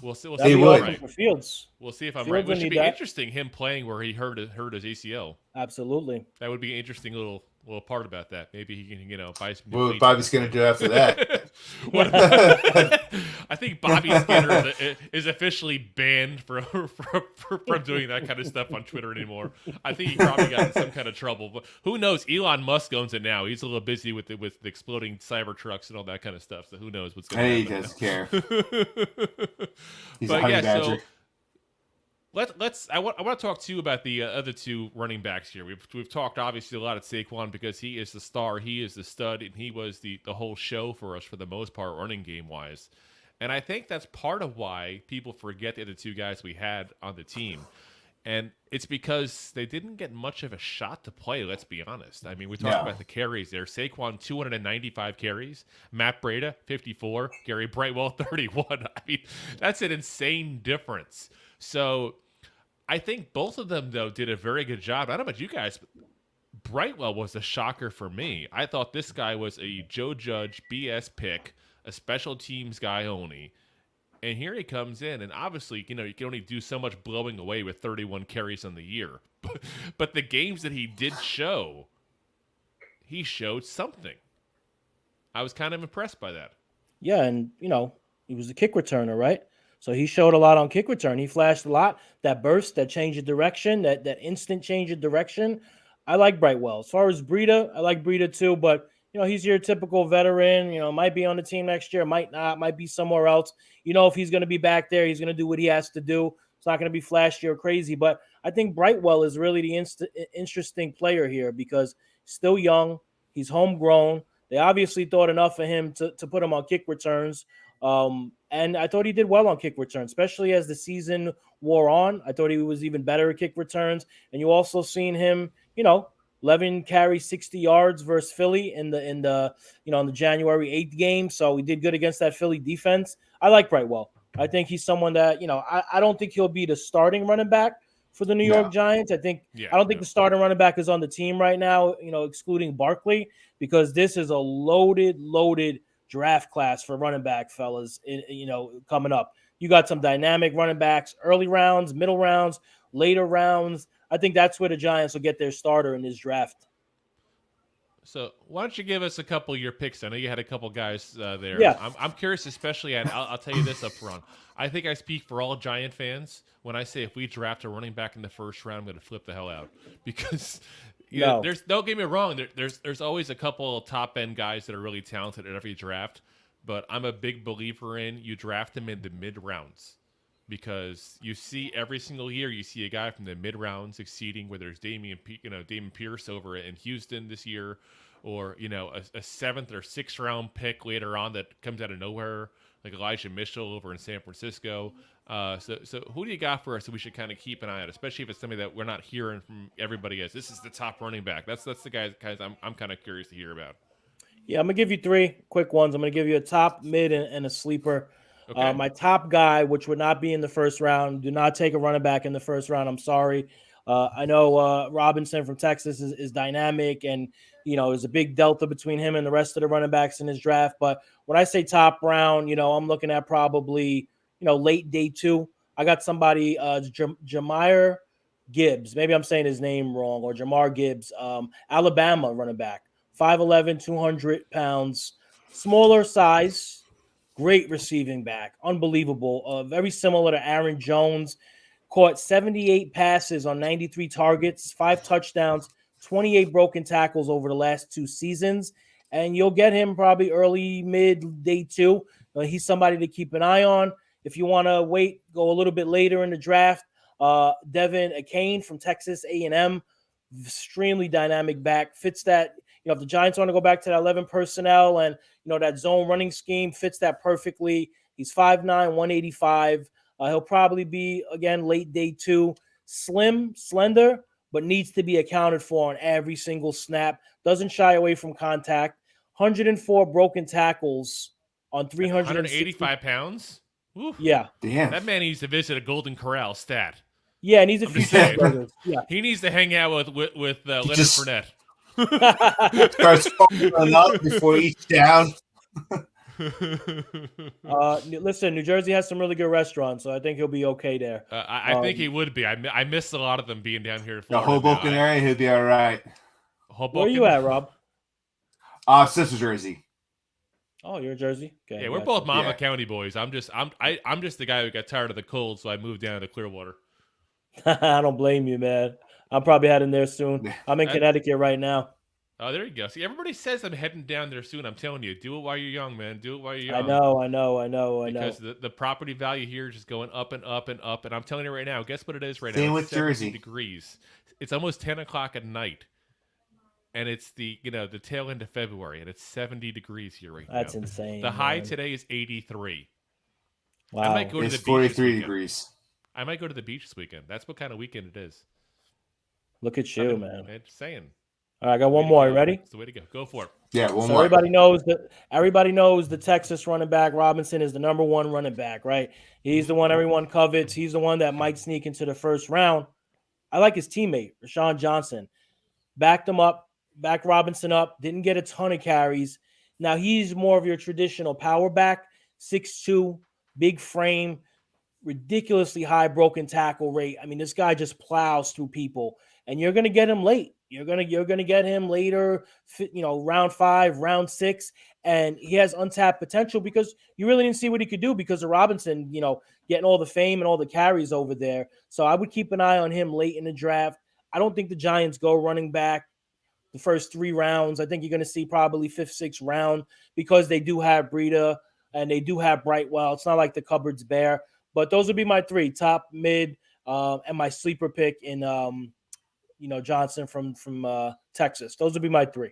We'll see. They would. Right. For Fields. We'll see if I'm right. Which should be interesting. Him playing where he hurt his ACL. Absolutely. That would be an interesting little part about that. Maybe he can buy some. What Bobby's going to do after that? I think Bobby Skinner is officially banned from doing that kind of stuff on Twitter anymore. I think he probably got in some kind of trouble. But who knows? Elon Musk owns it now. He's a little busy with the exploding cyber trucks and all that kind of stuff. So who knows what's going to happen? He doesn't care. He's but a honey badger. So I want to talk to you about the other 2 running backs here. We've talked obviously a lot of Saquon because he is the star, he is the stud, and he was the whole show for us for the most part, running game wise. And I think that's part of why people forget the other 2 guys we had on the team. And it's because they didn't get much of a shot to play, let's be honest. I mean, we talked about the carries there. Saquon, 295 carries. Matt Breida, 54. Gary Brightwell, 31. I mean, that's an insane difference. So I think both of them, though, did a very good job. I don't know about you guys, but Brightwell was a shocker for me. I thought this guy was a Joe Judge BS pick, a special teams guy only. And here he comes in, and obviously, you can only do so much blowing away with 31 carries on the year. But the games that he did show, he showed something. I was kind of impressed by that. Yeah, and, he was a kick returner, right? So he showed a lot on kick return. He flashed a lot. That burst, that change of direction, that instant change of direction. I like Brightwell. As far as Breida, I like Breida too, but he's your typical veteran, might be on the team next year, might not, might be somewhere else. If he's going to be back there, he's going to do what he has to do. It's not going to be flashy or crazy, but I think Brightwell is really the interesting player here because he's still young. He's homegrown. They obviously thought enough of him to put him on kick returns. And I thought he did well on kick returns, especially as the season wore on. I thought he was even better at kick returns. And you also seen him, 11 carries, 60 yards versus Philly in the January 8th game. So he did good against that Philly defense. I like Brightwell. I think he's someone that, I don't think he'll be the starting running back for the New York Giants. I don't think the starting running back is on the team right now, excluding Barkley, because this is a loaded draft class for running back, fellas, coming up. You got some dynamic running backs, early rounds, middle rounds, later rounds. I think that's where the Giants will get their starter in this draft. So why don't you give us a couple of your picks? I know you had a couple guys there. Yeah. I'm curious, especially, I'll tell you this up front. I think I speak for all Giant fans when I say if we draft a running back in the first round, I'm going to flip the hell out. Because don't get me wrong, there's always a couple of top-end guys that are really talented at every draft. But I'm a big believer in you draft them in the mid-rounds. Because you see every single year, you see a guy from the mid-rounds succeeding, whether it's Damian Pierce over in Houston this year, or a 7th or 6th round pick later on that comes out of nowhere, like Elijah Mitchell over in San Francisco. So who do you got for us that we should kind of keep an eye on, especially if it's somebody that we're not hearing from everybody as this is the top running back? That's the guys I'm kind of curious to hear about. Yeah, I'm gonna give you 3 quick ones. I'm gonna give you a top, mid, and a sleeper. Okay. My top guy, which would not be in the first round, do not take a running back in the first round. I'm sorry. I know Robinson from Texas is dynamic, and there's a big delta between him and the rest of the running backs in his draft. But when I say top round, I'm looking at probably late day 2. I got somebody, Jamire Gibbs. Maybe I'm saying his name wrong, or Jamar Gibbs, Alabama running back, 5'11", 200 pounds, smaller size. Great receiving back. Unbelievable. Very similar to Aaron Jones. Caught 78 passes on 93 targets, 5 touchdowns, 28 broken tackles over the last 2 seasons. And you'll get him probably early, mid, day 2. He's somebody to keep an eye on. If you want to go a little bit later in the draft, Devin Akane from Texas A&M, extremely dynamic back, fits that. If the Giants want to go back to that 11 personnel and, that zone running scheme, fits that perfectly. He's 5'9", 185. He'll probably be, again, late day 2. Slender, but needs to be accounted for on every single snap. Doesn't shy away from contact. 104 broken tackles on 185 pounds? Oof. Yeah. Damn. That man needs to visit a Golden Corral stat. Yeah, and he's a few cheeseburgers. Yeah. He needs to hang out with Leonard Fournette. Starts falling up before each down. Listen, New Jersey has some really good restaurants, so I think he'll be okay there. I think he would be. I missed a lot of them being down here in The Florida. Hoboken area, he'll be all right. Hoboken? Where are you at, Rob? Sister Jersey. Oh, you're in Jersey? Okay, yeah, we're both Mama County boys. I'm just the guy who got tired of the cold, so I moved down to Clearwater. I don't blame you, man. I'm probably heading there soon. I'm in Connecticut right now. Oh, there you go. See, everybody says I'm heading down there soon. I'm telling you, do it while you're young, man. Do it while you're young. I know. Because the property value here is just going up and up and up. And I'm telling you right now, guess what it is right Same now? with Jersey. Degrees. It's almost 10 o'clock at night. And it's the tail end of February, and it's 70 degrees here right now. That's insane. The high today is 83. Wow. I might go to It's the beach 43 degrees. I might go to the beach this weekend. That's what kind of weekend it is. Look at you, man. Just saying. All right, I got one more. You ready? That's the way to go. Go for it. Yeah, one So more. everybody knows the Texas running back Robinson is the number 1 running back, right? He's the one everyone covets. He's the one that might sneak into the first round. I like his teammate, Rashawn Johnson. backed him up, backed Robinson up, didn't get a ton of carries. Now he's more of your traditional power back, 6'2", big frame, ridiculously high broken tackle rate. I mean, this guy just plows through people, and you're going to get him late. You're gonna get him later, round 5, round 6, and he has untapped potential because you really didn't see what he could do because of Robinson, getting all the fame and all the carries over there. So I would keep an eye on him late in the draft. I don't think the Giants go running back the first 3 rounds. I think you're going to see probably 5th, 6th round because they do have Breida and they do have Brightwell. It's not like the cupboard's bare, but those would be my 3: top, mid, and my sleeper pick in Johnson from Texas. Those would be my 3.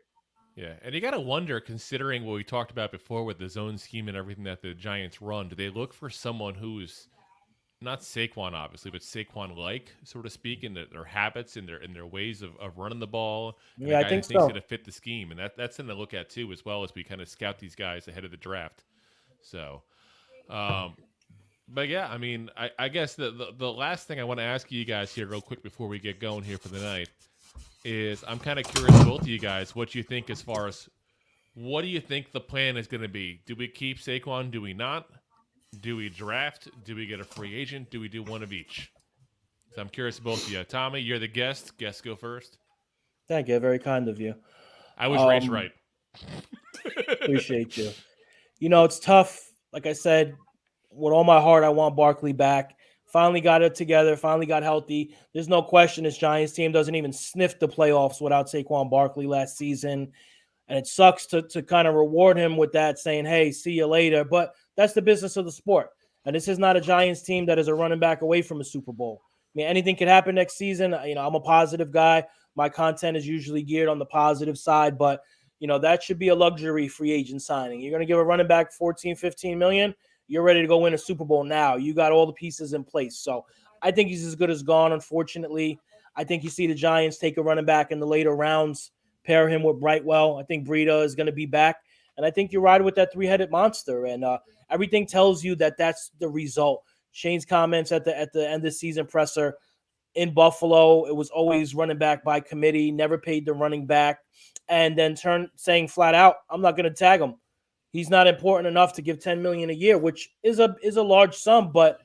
Yeah, and you got to wonder, considering what we talked about before with the zone scheme and everything that the Giants run, do they look for someone who's not Saquon, obviously, but Saquon-like, so to speak, in their habits, in their ways of running the ball? And yeah, the guy I think who thinks so. going to fit the scheme, and that's something to look at too, as well as we kind of scout these guys ahead of the draft. So, but yeah, I mean, I guess the last thing I want to ask you guys here real quick before we get going here for the night is I'm kind of curious, both of you guys, what you think as far as what do you think the plan is going to be? Do we keep Saquon? Do we not? Do we draft? Do we get a free agent? Do we do one of each? So I'm curious both of you. Tommy, you're the guest. Guest go first. Thank you. Very kind of you. I was raised right. Appreciate you. It's tough. Like I said, with all my heart, I want Barkley back. Finally got it together. Finally got healthy. There's no question this Giants team doesn't even sniff the playoffs without Saquon Barkley last season. And it sucks to kind of reward him with that, saying, hey, see you later. But that's the business of the sport. And this is not a Giants team that is a running back away from a Super Bowl. I mean, anything could happen next season. I'm a positive guy. My content is usually geared on the positive side. But, that should be a luxury free agent signing. You're going to give a running back 14, 15 million. You're ready to go win a Super Bowl now. You got all the pieces in place. So I think he's as good as gone, unfortunately. I think you see the Giants take a running back in the later rounds, pair him with Brightwell. I think Breida is going to be back. And I think you ride with that 3-headed monster. And everything tells you that that's the result. Shane's comments at the end of the season presser in Buffalo, it was always running back by committee, never paid the running back, and then saying flat out, I'm not going to tag him. He's not important enough to give $10 million a year, which is a large sum. But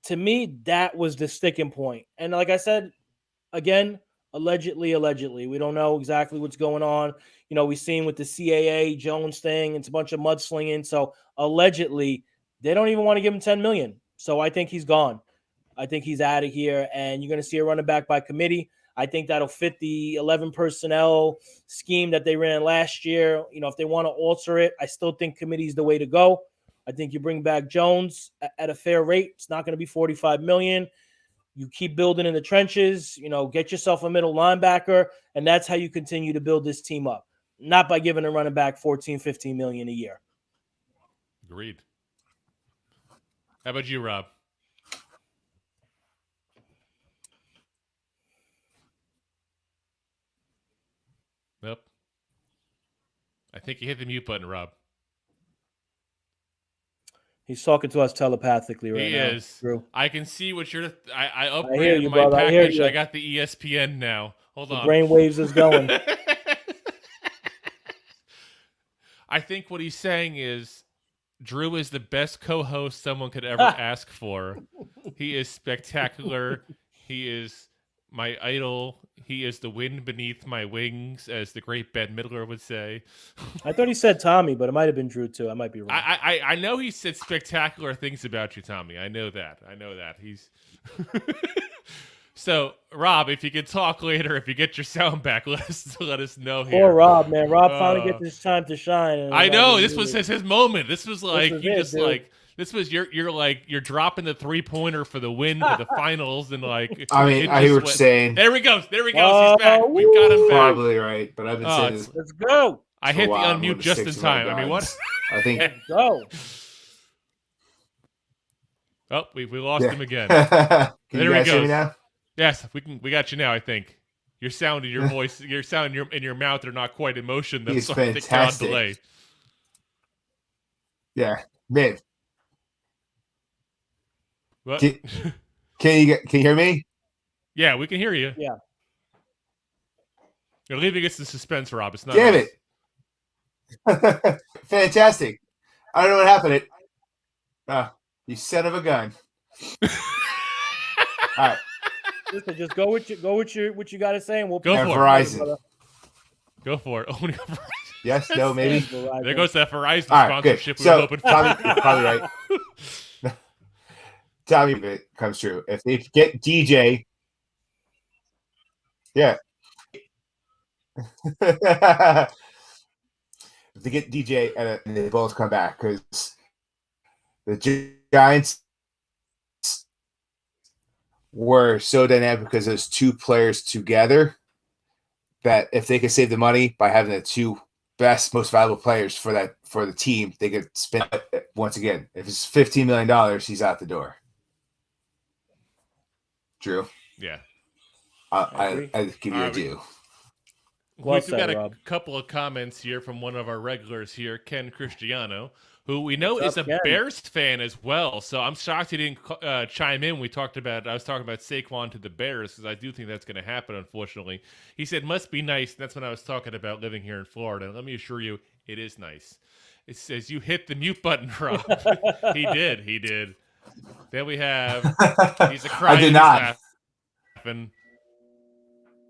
to me, that was the sticking point. And like I said, again, allegedly, we don't know exactly what's going on. We've seen with the CAA Jones thing, it's a bunch of mudslinging. So allegedly, they don't even want to give him $10 million. So I think he's gone. I think he's out of here, and you're going to see a running back by committee. I think that'll fit the 11 personnel scheme that they ran last year. If they want to alter it, I still think committee is the way to go. I think you bring back Jones at a fair rate. It's not going to be $45 million. You keep building in the trenches, get yourself a middle linebacker, and that's how you continue to build this team up. Not by giving a running back 14, 15 million a year. Agreed. How about you, Rob? Nope. I think you hit the mute button, Rob. He's talking to us telepathically right now. He is. Drew. I can see what you're. I upgraded my brother. package. I got the ESPN now. Hold on. Brainwaves is going. I think what he's saying is Drew is the best co-host someone could ever ask for. He is spectacular. He is my idol. He is the wind beneath my wings, as the great Bette Midler would say. I thought he said Tommy, but it might have been Drew too. I might be wrong. I know he said spectacular things about you, Tommy. I know that. He's So, Rob, if you could talk later, if you get your sound back, let us know here. Poor Rob, man. Rob finally gets his time to shine. I know this was his moment. This was like this was you're dropping the 3-pointer for the win for the finals, and like I hear what you're saying. There he goes. He's back. We've got him back. Probably right, but I've been saying this. Let's go. I hit the unmute just in time. I mean, what? I think. Go. Oh, we lost him again. Can you guys hear me now? Yes, we got you now. I think your sound and your voice, your sound in your mouth are not quite in motion. That's fantastic. On delay. Yeah, mid. What? Can you hear me? Yeah, we can hear you. Yeah. You're leaving us in suspense, Rob. It's not. Damn it! Fantastic. I don't know what happened. You son of a gun. All right. Listen, just go with what you got to say, and we'll go for Verizon. Go for it. Yes, no, maybe. There goes that Verizon sponsorship we were hoping for. Probably right. Tommy, if it comes true. If they get DJ, yeah. If they get DJ and they both come back, because the Giants were so dynamic because there's two players together that if they could save the money by having the two best, most valuable players for the team, they could spend it once again. If it's $15 million, he's out the door. Drew? Yeah. I give you a due. We've got a couple of comments here from one of our regulars here, Ken Cristiano, who we know is a Bears fan as well. So I'm shocked he didn't chime in. I was talking about Saquon to the Bears, because I do think that's going to happen, unfortunately. He said, must be nice. And that's when I was talking about living here in Florida. And let me assure you, it is nice. It says you hit the mute button, Rob. He did. Then we have, he's a crying. I did not.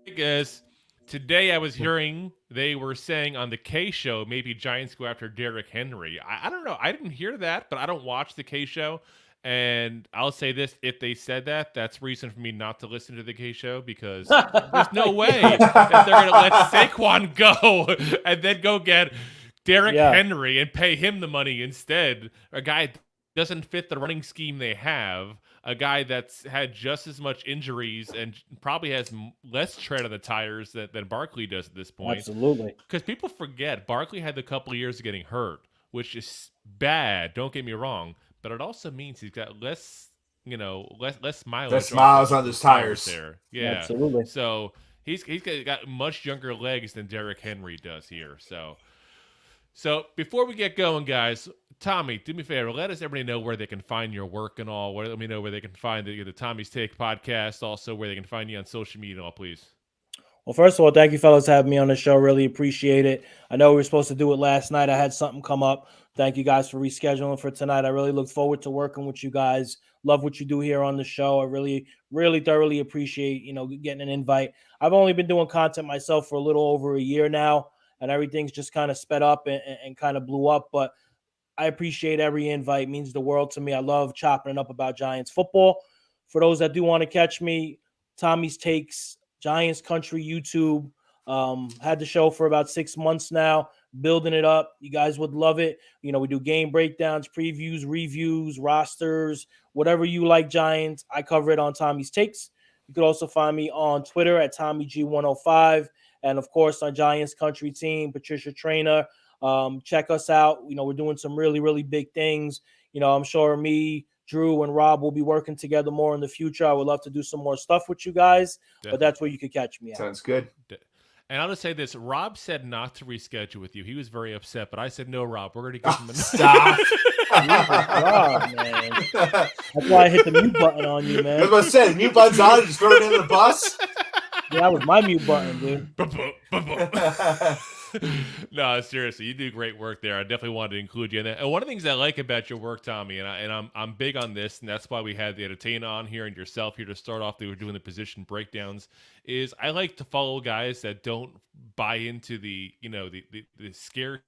Because today I was hearing they were saying on the K show maybe Giants go after Derrick Henry. I don't know. I didn't hear that, but I don't watch the K show. And I'll say this, if they said that, that's reason for me not to listen to the K show, because there's no way that they're going to let Saquon go and then go get Derrick Henry and pay him the money instead. A guy that doesn't fit the running scheme they have. A guy that's had just as much injuries and probably has less tread on the tires than Barkley does at this point. Absolutely. Because people forget, Barkley had a couple of years of getting hurt, which is bad, don't get me wrong. But it also means he's got less mileage. Less miles on his tires. There. Yeah. Absolutely. So he's got much younger legs than Derrick Henry does here. So before we get going, guys, Tommy, do me a favor. Let everybody know where they can find your work and all. Let me know where they can find the Tommy's Take podcast, also where they can find you on social media and all, please. Well, first of all, thank you, fellas, for having me on the show. Really appreciate it. I know we were supposed to do it last night. I had something come up. Thank you guys for rescheduling for tonight. I really look forward to working with you guys. Love what you do here on the show. I really, really thoroughly appreciate, getting an invite. I've only been doing content myself for a little over a year now, and everything's just kind of sped up and kind of blew up. But I appreciate every invite. It means the world to me. I love chopping it up about Giants football. For those that do want to catch me, Tommy's Takes, Giants Country YouTube. Had the show for about 6 months now, building it up. You guys would love it. We do game breakdowns, previews, reviews, rosters, whatever you like Giants. I cover it on Tommy's Takes. You could also find me on Twitter at TommyG105. And, of course, on Giants Country Team, Patricia Trainer. Check us out. We're doing some really, really big things. I'm sure me, Drew, and Rob will be working together more in the future. I would love to do some more stuff with you guys, but that's where you could catch me at. Sounds good. And I'll just say this. Rob said not to reschedule with you. He was very upset, but I said, no, Rob, we're going to give him a stop. God, man. That's why I hit the mute button on you, man. I was about to say, the mute button's on, just throw it in the bus. Yeah, that was my mute button, dude. No, seriously, you do great work there. I definitely wanted to include you in that. And one of the things I like about your work, Tommy, and I'm big on this, and that's why we had the entertainer on here and yourself here to start off. They were doing the position breakdowns. Is I like to follow guys that don't buy into the scare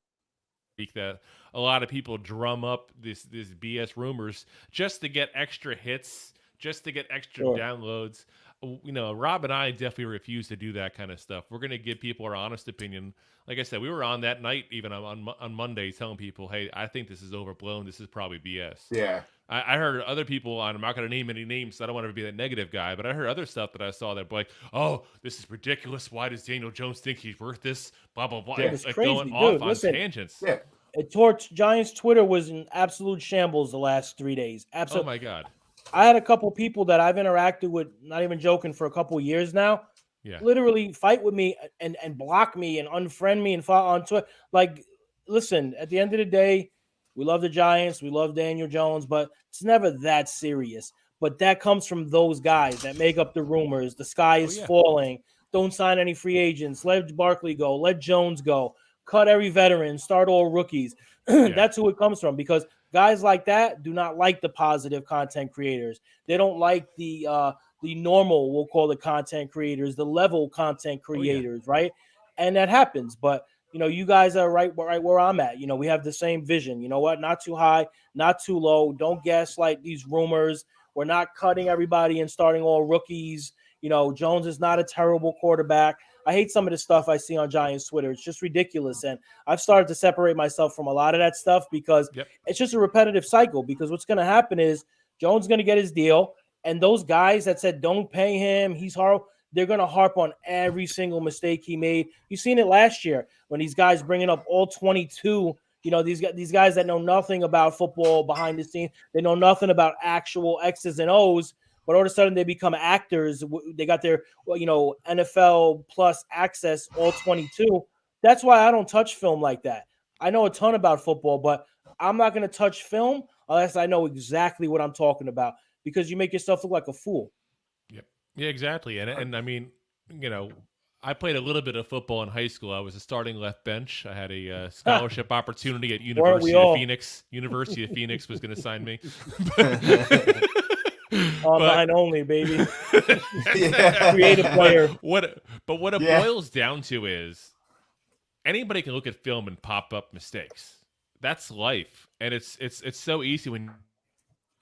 that a lot of people drum up this BS rumors just to get extra hits, just to get extra downloads. Rob and I definitely refuse to do that kind of stuff. We're going to give people our honest opinion. Like I said, we were on that night, even on Monday, telling people, hey, I think this is overblown. This is probably BS. Yeah. I heard other people, I'm not going to name any names, so I don't want to be that negative guy, but I heard other stuff that I saw that were like, oh, this is ridiculous. Why does Daniel Jones think he's worth this? Blah, blah, blah. Yeah, it's like crazy, going off on tangents. Yeah. Giants Twitter was in absolute shambles the last 3 days. Absolutely. Oh, my God. I had a couple people that I've interacted with, not even joking, for a couple of years now. Yeah. Literally fight with me and block me and unfriend me and follow on Twitter. Like, listen, at the end of the day, we love the Giants. We love Daniel Jones, but it's never that serious. But that comes from those guys that make up the rumors. The sky is falling. don't sign any free agents. Let Barkley go. Let Jones go. Cut every veteran. Start all rookies. That's who it comes from, because guys like that do not like the positive content creators. They don't like the normal, we'll call it, content creators, the level content creators, right? And that happens. But you guys are right where I'm at. We have the same vision. You know what? Not too high, not too low. Don't gaslight these rumors. We're not cutting everybody and starting all rookies. Jones is not a terrible quarterback. I hate some of the stuff I see on Giants Twitter. It's just ridiculous. And I've started to separate myself from a lot of that stuff, because it's just a repetitive cycle. Because what's going to happen is Jones is going to get his deal. And those guys that said, don't pay him, he's horrible, they're going to harp on every single mistake he made. You've seen it last year when these guys bringing up all 22, these guys that know nothing about football behind the scenes. They know nothing about actual X's and O's. But all of a sudden they become actors. They got their, NFL plus access, all 22. That's why I don't touch film like that. I know a ton about football, but I'm not going to touch film unless I know exactly what I'm talking about, because you make yourself look like a fool. Yep. Yeah, exactly. And I mean, I played a little bit of football in high school. I was a starting left bench. I had a scholarship opportunity at University of Phoenix. University of Phoenix was going to sign me. Online only, baby. Creative player. What it boils down to is anybody can look at film and pop up mistakes. That's life, and it's so easy when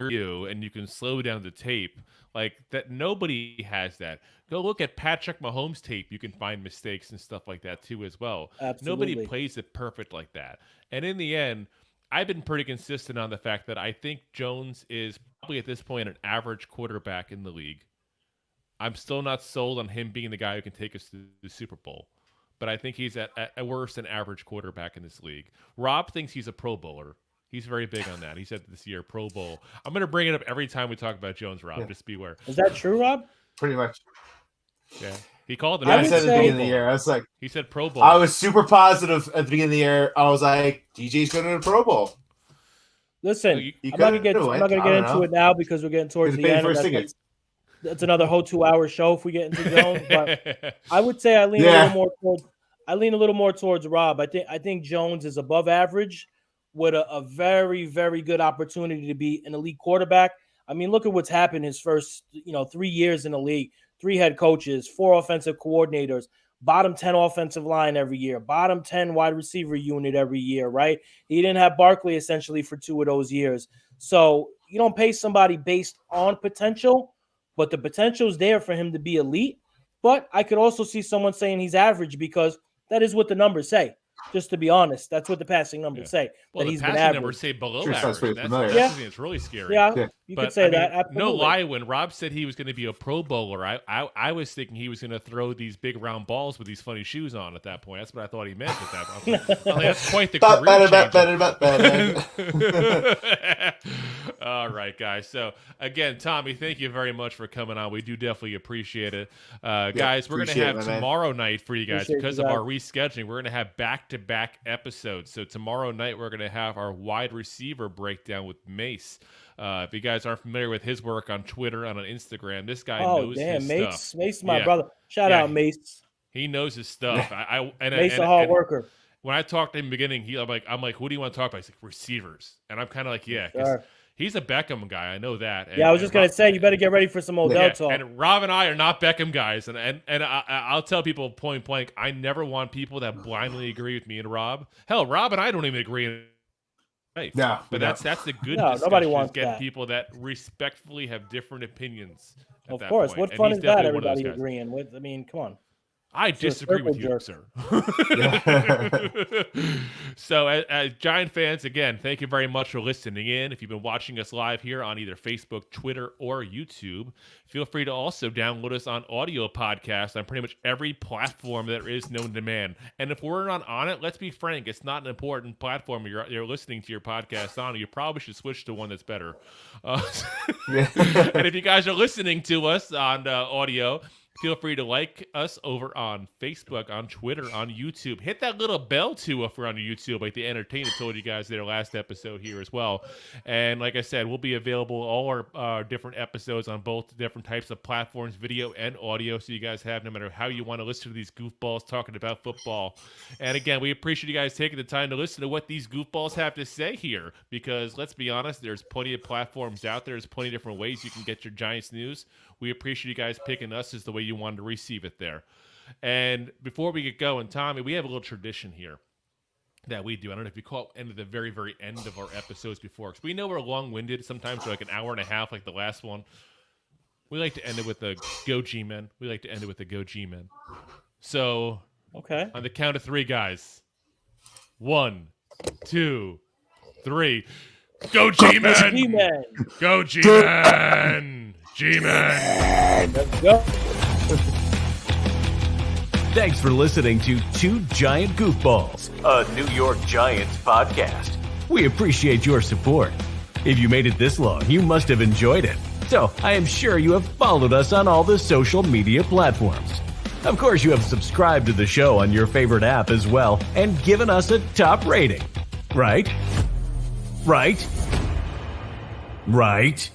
you can slow down the tape like that. Nobody has that. Go look at Patrick Mahomes' tape. You can find mistakes and stuff like that too as well. Absolutely. Nobody plays it perfect like that. And in the end, I've been pretty consistent on the fact that I think Jones is probably at this point an average quarterback in the league. I'm still not sold on him being the guy who can take us to the Super Bowl, but I think he's at worse than average quarterback in this league. Rob thinks he's a Pro Bowler. He's very big on that. He said this year, Pro Bowl. I'm going to bring it up every time we talk about Jones, Rob. Just beware. Is that true, Rob? Pretty much. Yeah. He called it. I said at the beginning of the year. I was like, he said Pro Bowl. I was super positive at the beginning of the year. I was like, DJ's going to the Pro Bowl. Listen, I'm not going to get into it now because we're getting towards the end. That's another whole 2-hour show if we get into Jones. But I would say I lean a little more towards Rob. I think Jones is above average with a very, very good opportunity to be an elite quarterback. I mean, look at what's happened his first 3 years in the league. 3 head coaches, 4 offensive coordinators, bottom 10 offensive line every year, bottom 10 wide receiver unit every year, right? He didn't have Barkley essentially for 2 of those years. So you don't pay somebody based on potential, but the potential is there for him to be elite. But I could also see someone saying he's average because that is what the numbers say. Just to be honest, that's what the passing numbers say. Well, that the passing numbers say below average. That's really scary. Yeah, you could say that. Absolutely. No lie, when Rob said he was going to be a Pro Bowler, I was thinking he was going to throw these big round balls with these funny shoes on at that point. That's what I thought he meant at that point. That's quite the career changer. All right, guys. So, again, Tommy, thank you very much for coming on. We do definitely appreciate it. Guys, we're going to have tomorrow night for you guys because of our rescheduling. We're going to have back-to-back episodes. So tomorrow night we're going to have our wide receiver breakdown with Mace. If you guys aren't familiar with his work on Twitter and on Instagram, this guy knows his stuff. Mace, my brother. Shout out, Mace. He knows his stuff. Mace, a hard worker. When I talked to him in the beginning, I'm like, what do you want to talk about? He's like, receivers. And I'm kind of like, because he's a Beckham guy. I know that. And, I was just going to say, you better get ready for some Odell talk. And Rob and I are not Beckham guys. And I'll tell people point blank, I never want people that blindly agree with me and Rob. Hell, Rob and I don't even agree. Right. No, but that's the good discussion. Nobody wants get people that respectfully have different opinions. Of course. What fun is that, everybody agreeing with? I mean, come on. I disagree with you, sir. So, as Giant fans, again, thank you very much for listening in. If you've been watching us live here on either Facebook, Twitter, or YouTube, feel free to also download us on audio podcasts on pretty much every platform there is known to man. And if we're not on it, let's be frank, it's not an important platform you're listening to your podcast on. You probably should switch to one that's better. And if you guys are listening to us on audio, Feel free to like us over on Facebook, on Twitter, on YouTube. Hit that little bell, too, if we're on YouTube, like the Entertainer told you guys their last episode here as well. And like I said, we'll be available all our different episodes on both different types of platforms, video and audio, so you guys have no matter how you want to listen to these goofballs talking about football. And again, we appreciate you guys taking the time to listen to what these goofballs have to say here, because let's be honest, there's plenty of platforms out there. There's plenty of different ways you can get your Giants news. We appreciate you guys picking us as the way you wanted to receive it there. And before we get going, Tommy, we have a little tradition here that we do. I don't know if you call it the very, very end of our episodes before, because we know we're long-winded. Sometimes we're like an hour and a half, like the last one. We like to end it with a Go G-Men. We like to end it with a Go G-Men. So, okay, on the count of 3, guys. 1, 2, 3. Go G-Men! G-Men! Go G-Men! G-Men! Let's go. Thanks for listening to Two Giant Goofballs, a New York Giants podcast. We appreciate your support. If you made it this long, you must have enjoyed it. So I am sure you have followed us on all the social media platforms. Of course, you have subscribed to the show on your favorite app as well and given us a top rating. Right? Right? Right?